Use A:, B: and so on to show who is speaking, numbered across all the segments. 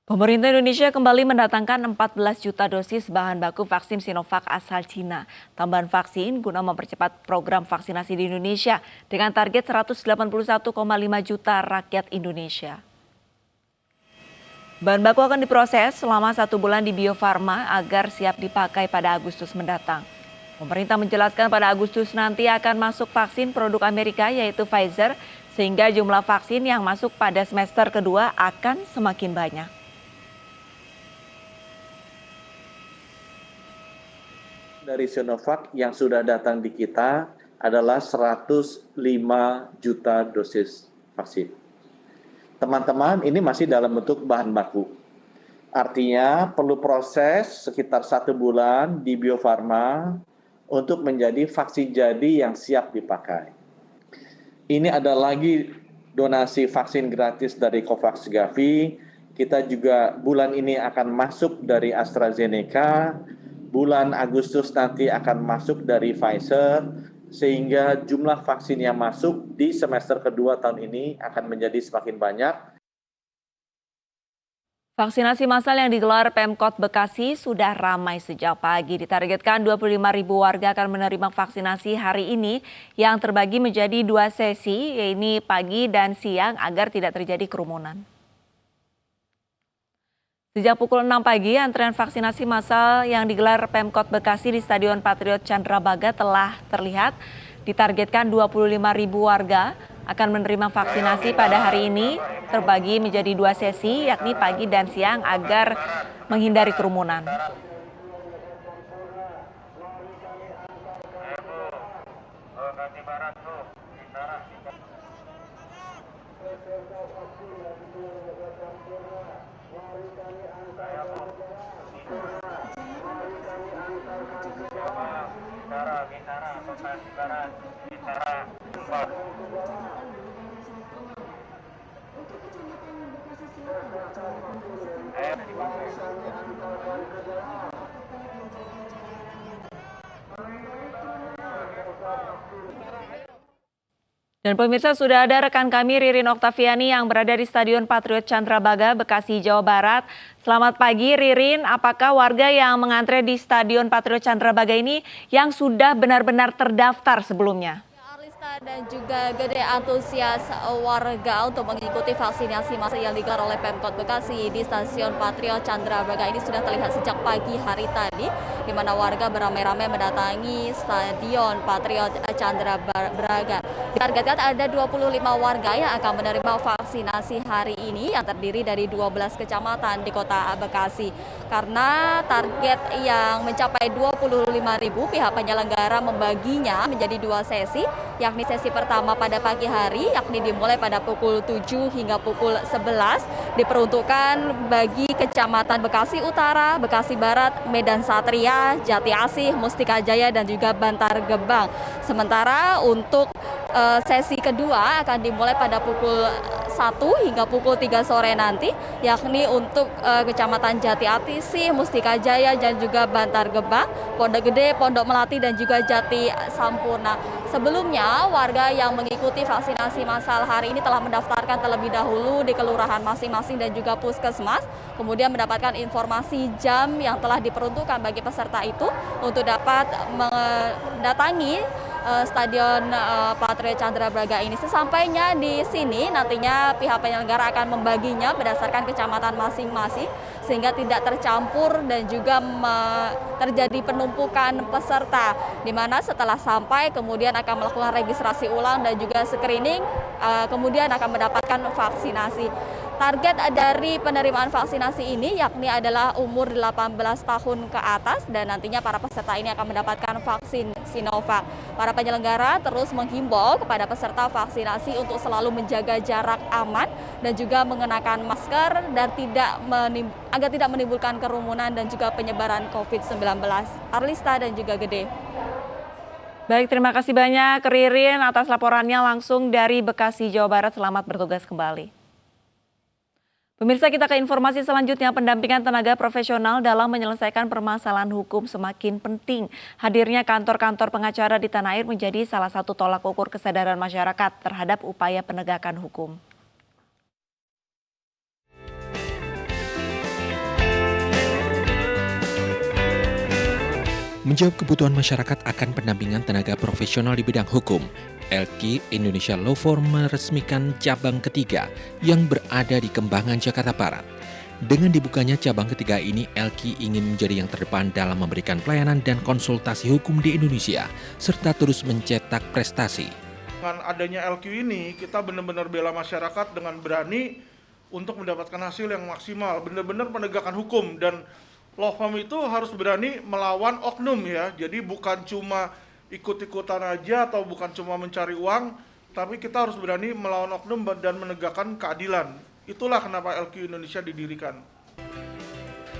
A: Pemerintah Indonesia kembali mendatangkan 14 juta dosis bahan baku vaksin Sinovac asal Cina. Tambahan vaksin guna mempercepat program vaksinasi di Indonesia dengan target 181,5 juta rakyat Indonesia. Bahan baku akan diproses selama 1 bulan di Bio Farma agar siap dipakai pada Agustus mendatang. Pemerintah menjelaskan pada Agustus nanti akan masuk vaksin produk Amerika yaitu Pfizer, sehingga jumlah vaksin yang masuk pada semester kedua akan semakin banyak.
B: Dari Sinovac yang sudah datang di kita adalah 105 juta dosis vaksin. Teman-teman, ini masih dalam bentuk bahan baku. Artinya perlu proses sekitar 1 bulan di Bio Farma untuk menjadi vaksin jadi yang siap dipakai. Ini ada lagi donasi vaksin gratis dari COVAX Gavi. Kita juga bulan ini akan masuk dari AstraZeneca. Bulan Agustus nanti akan masuk dari Pfizer, sehingga jumlah vaksin yang masuk di semester kedua tahun ini akan menjadi semakin banyak.
A: Vaksinasi massal yang digelar Pemkot Bekasi sudah ramai sejak pagi. Ditargetkan 25.000 warga akan menerima vaksinasi hari ini yang terbagi menjadi 2 sesi, yaitu pagi dan siang agar tidak terjadi kerumunan. Sejak pukul 6 pagi, antrean vaksinasi massal yang digelar Pemkot Bekasi di Stadion Patriot Candrabaga telah terlihat. Ditargetkan 25.000 warga akan menerima vaksinasi pada hari ini, terbagi menjadi 2 sesi, yakni pagi dan siang agar menghindari kerumunan. Dan pemirsa, sudah ada rekan kami Ririn Oktaviani yang berada di Stadion Patriot Candrabaga, Bekasi, Jawa Barat. Selamat pagi Ririn, apakah warga yang mengantre di Stadion Patriot Candrabaga ini yang sudah benar-benar terdaftar sebelumnya?
C: Dan juga gede antusias warga untuk mengikuti vaksinasi massal yang digelar oleh Pemkot Bekasi di Stasiun Patriot Candrabaga ini sudah terlihat sejak pagi hari tadi, di mana warga beramai-ramai mendatangi Stadion Patriot Candrabaga. Ditargetkan ada 25 warga yang akan menerima vaksinasi hari ini yang terdiri dari 12 kecamatan di Kota Bekasi. Karena target yang mencapai 25.000, pihak penyelenggara membaginya menjadi 2 sesi, yakni sesi pertama pada pagi hari, yakni dimulai pada pukul 7 hingga pukul 11, diperuntukkan bagi Kecamatan Bekasi Utara, Bekasi Barat, Medan Satria, Jati Asih, Mustika Jaya, dan juga Bantar Gebang. Sementara untuk sesi kedua akan dimulai pada pukul 1 hingga pukul 3 sore nanti, yakni untuk Kecamatan Jati Asih, Mustika Jaya, dan juga Bantar Gebang, Pondok Gede, Pondok Melati, dan juga Jati Sampurna. Sebelumnya, warga yang mengikuti vaksinasi massal hari ini telah mendaftarkan terlebih dahulu di kelurahan masing-masing dan juga puskesmas, kemudian mendapatkan informasi jam yang telah diperuntukkan bagi peserta itu untuk dapat mendatangi Stadion Patriot Candrabaga ini. Sesampainya di sini, nantinya pihak penyelenggara akan membaginya berdasarkan kecamatan masing-masing sehingga tidak tercampur dan juga terjadi penumpukan peserta, di mana setelah sampai kemudian akan melakukan registrasi ulang dan juga screening, kemudian akan mendapatkan vaksinasi. Target dari penerimaan vaksinasi ini yakni adalah umur 18 tahun ke atas, dan nantinya para peserta ini akan mendapatkan vaksin Sinovac. Para penyelenggara terus menghimbau kepada peserta vaksinasi untuk selalu menjaga jarak aman dan juga mengenakan masker dan agar tidak menimbulkan kerumunan dan juga penyebaran COVID-19. Arlista dan juga Gede.
A: Baik, terima kasih banyak Ririn atas laporannya langsung dari Bekasi, Jawa Barat. Selamat bertugas kembali. Pemirsa, kita ke informasi selanjutnya. Pendampingan tenaga profesional dalam menyelesaikan permasalahan hukum semakin penting. Hadirnya kantor-kantor pengacara di tanah air menjadi salah satu tolak ukur kesadaran masyarakat terhadap upaya penegakan hukum.
D: Menjawab kebutuhan masyarakat akan pendampingan tenaga profesional di bidang hukum, LQ Indonesia Law Firm meresmikan cabang ketiga yang berada di Kembangan, Jakarta Barat. Dengan dibukanya cabang ketiga ini, LQ ingin menjadi yang terdepan dalam memberikan pelayanan dan konsultasi hukum di Indonesia, serta terus mencetak prestasi.
E: Dengan adanya LQ ini, kita benar-benar bela masyarakat dengan berani untuk mendapatkan hasil yang maksimal, benar-benar penegakan hukum, dan law firm itu harus berani melawan oknum ya. Jadi bukan cuma ikut-ikutan aja atau bukan cuma mencari uang, tapi kita harus berani melawan oknum dan menegakkan keadilan. Itulah kenapa LQ Indonesia didirikan.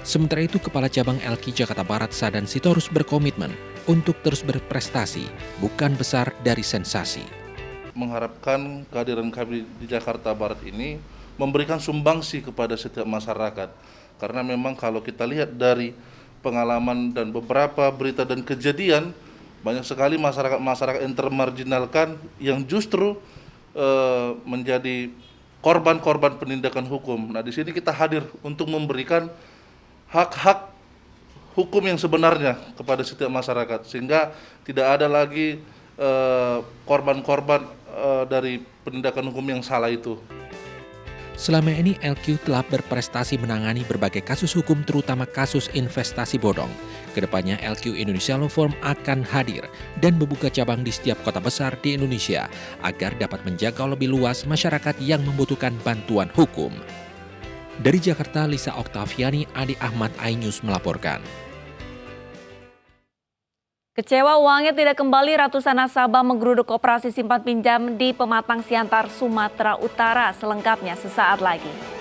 D: Sementara itu, Kepala Cabang LQ Jakarta Barat Sadan Sitorus berkomitmen untuk terus berprestasi, bukan besar dari sensasi.
F: Mengharapkan kehadiran kami di Jakarta Barat ini memberikan sumbangsi kepada setiap masyarakat. Karena memang kalau kita lihat dari pengalaman dan beberapa berita dan kejadian, banyak sekali masyarakat yang termarginalkan yang justru menjadi korban-korban penindakan hukum. Nah, di sini kita hadir untuk memberikan hak-hak hukum yang sebenarnya kepada setiap masyarakat, sehingga tidak ada lagi korban-korban dari penindakan hukum yang salah itu.
D: Selama ini LQ telah berprestasi menangani berbagai kasus hukum, terutama kasus investasi bodong. Kedepannya LQ Indonesia Law Firm akan hadir dan membuka cabang di setiap kota besar di Indonesia agar dapat menjangkau lebih luas masyarakat yang membutuhkan bantuan hukum. Dari Jakarta, Lisa Oktaviani, Adi Ahmad, iNews melaporkan.
A: Kecewa uangnya tidak kembali, ratusan nasabah menggeruduk koperasi simpan pinjam di Pematang Siantar, Sumatera Utara. Selengkapnya sesaat lagi.